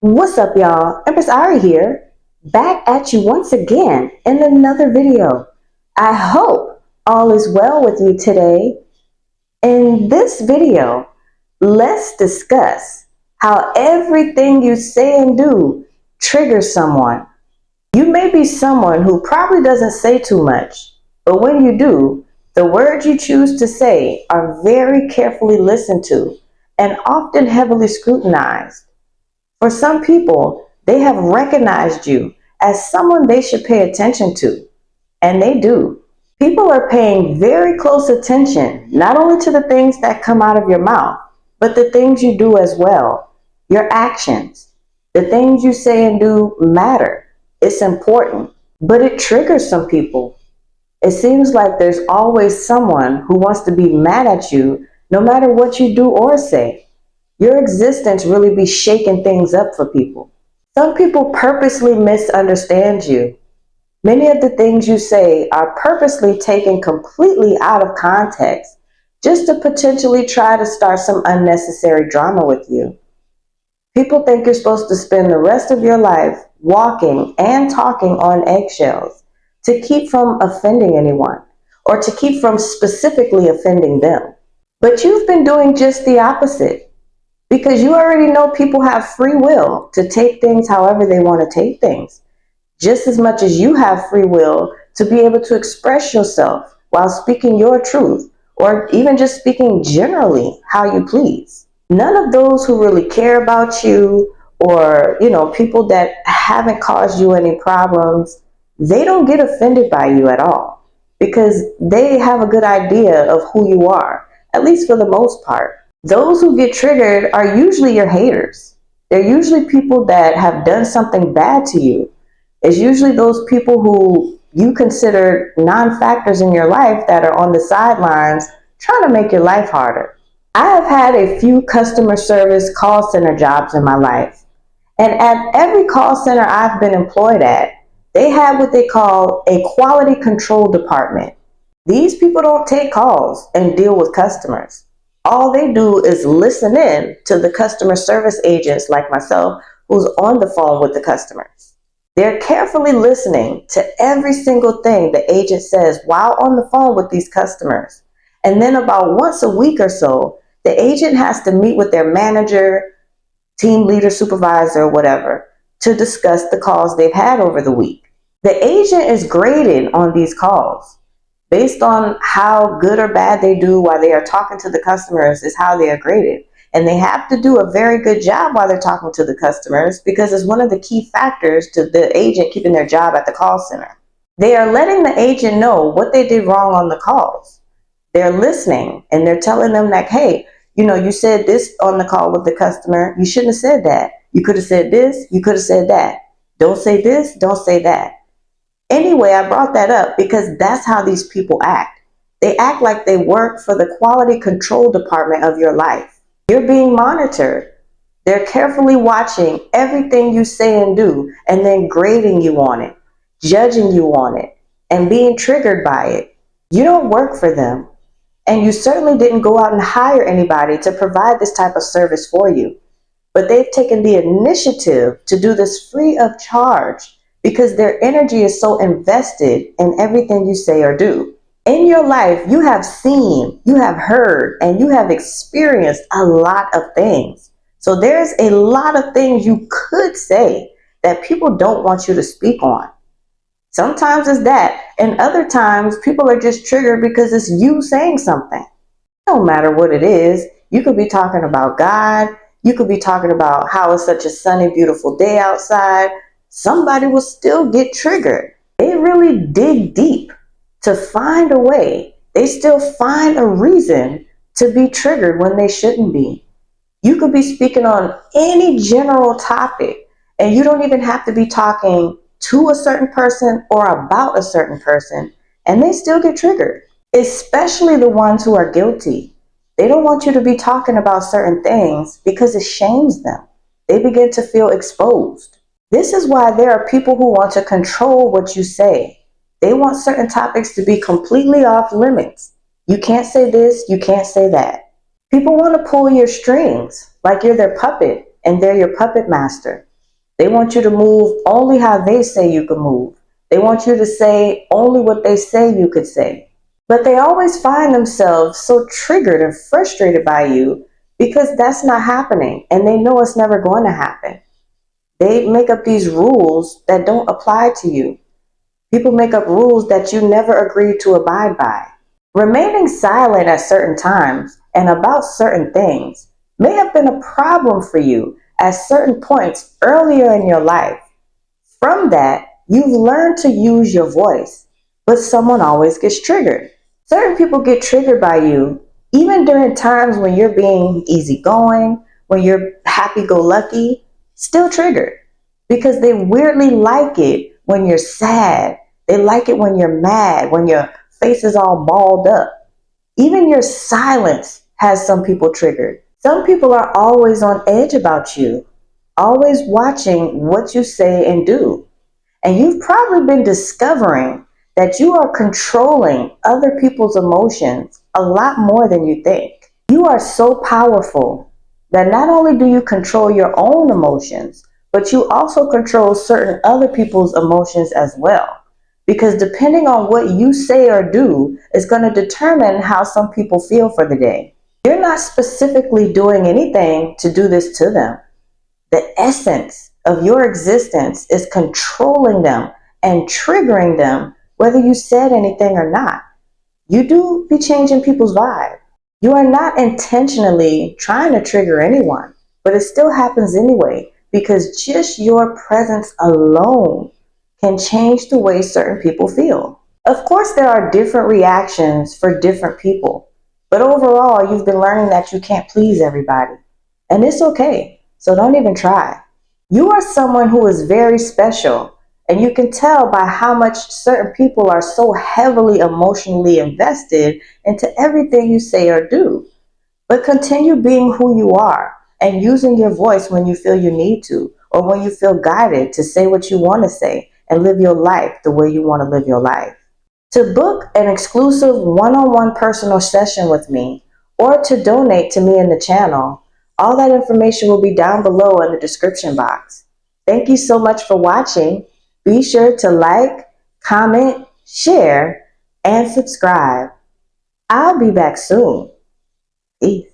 What's up, y'all? Empress Ari here, back at you once again in another video. I hope all is well with you today. In this video, let's discuss how everything you say and do triggers someone. You may be someone who probably doesn't say too much, but when you do, the words you choose to say are very carefully listened to and often heavily scrutinized. For some people, they have recognized you as someone they should pay attention to, and they do. People are paying very close attention not only to the things that come out of your mouth, but the things you do as well. Your actions, the things you say and do matter. It's important, but it triggers some people. It seems like there's always someone who wants to be mad at you no matter what you do or say. Your existence really be shaking things up for people. Some people purposely misunderstand you. Many of the things you say are purposely taken completely out of context just to potentially try to start some unnecessary drama with you. People think you're supposed to spend the rest of your life walking and talking on eggshells to keep from offending anyone or to keep from specifically offending them. But you've been doing just the opposite. Because you already know people have free will to take things however they want to take things, just as much as you have free will to be able to express yourself while speaking your truth, or even just speaking generally how you please. None of those who really care about you, or people that haven't caused you any problems, they don't get offended by you at all because they have a good idea of who you are, at least for the most part. Those who get triggered are usually your haters. They're usually people that have done something bad to you. It's usually those people who you consider non-factors in your life that are on the sidelines trying to make your life harder. I have had a few customer service call center jobs in my life. And at every call center I've been employed at, they have what they call a quality control department. These people don't take calls and deal with customers. All they do is listen in to the customer service agents like myself who's on the phone with the customers. They're carefully listening to every single thing the agent says while on the phone with these customers. And then about once a week or so, the agent has to meet with their manager, team leader, supervisor, or whatever to discuss the calls they've had over the week. The agent is graded on these calls. Based on how good or bad they do while they are talking to the customers is how they are graded. And they have to do a very good job while they're talking to the customers because it's one of the key factors to the agent keeping their job at the call center. They are letting the agent know what they did wrong on the calls. They're listening and they're telling them like, hey, you said this on the call with the customer. You shouldn't have said that. You could have said this. You could have said that. Don't say this. Don't say that. Anyway, I brought that up because that's how these people act. They act like they work for the quality control department of your life. You're being monitored. They're carefully watching everything you say and do and then grading you on it, judging you on it, and being triggered by it. You don't work for them. And you certainly didn't go out and hire anybody to provide this type of service for you. But they've taken the initiative to do this free of charge because their energy is so invested in everything you say or do. In your life, you have seen, you have heard, and you have experienced a lot of things. So there's a lot of things you could say that people don't want you to speak on. Sometimes it's that, and other times people are just triggered because it's you saying something. No matter what it is, you could be talking about God, you could be talking about how it's such a sunny, beautiful day outside. Somebody will still get triggered. They really dig deep to find a way. They still find a reason to be triggered when they shouldn't be. You could be speaking on any general topic, and you don't even have to be talking to a certain person or about a certain person, and they still get triggered, especially the ones who are guilty. They don't want you to be talking about certain things because it shames them. They begin to feel exposed. This is why there are people who want to control what you say. They want certain topics to be completely off limits. You can't say this, you can't say that. People want to pull your strings like you're their puppet and they're your puppet master. They want you to move only how they say you can move. They want you to say only what they say you could say. But they always find themselves so triggered and frustrated by you because that's not happening and they know it's never going to happen. They make up these rules that don't apply to you. People make up rules that you never agreed to abide by. Remaining silent at certain times and about certain things may have been a problem for you at certain points earlier in your life. From that, you've learned to use your voice, but someone always gets triggered. Certain people get triggered by you even during times when you're being easygoing, when you're happy go lucky, still triggered because they weirdly like it when you're sad. They like it when you're mad, when your face is all balled up. Even your silence has some people triggered. Some people are always on edge about you, always watching what you say and do. And you've probably been discovering that you are controlling other people's emotions a lot more than you think. You are so powerful that not only do you control your own emotions, but you also control certain other people's emotions as well. Because depending on what you say or do is going to determine how some people feel for the day. You're not specifically doing anything to do this to them. The essence of your existence is controlling them and triggering them, whether you said anything or not. You do be changing people's vibe. You are not intentionally trying to trigger anyone, but it still happens anyway because just your presence alone can change the way certain people feel. Of course, there are different reactions for different people, but overall, you've been learning that you can't please everybody. And it's okay, so don't even try. You are someone who is very special, and you can tell by how much certain people are so heavily emotionally invested into everything you say or do. But continue being who you are and using your voice when you feel you need to, or when you feel guided to say what you want to say and live your life the way you want to live your life. To book an exclusive one-on-one personal session with me, or to donate to me in the channel, all that information will be down below in the description box. Thank you so much for watching. Be sure to like, comment, share, and subscribe. I'll be back soon. Peace.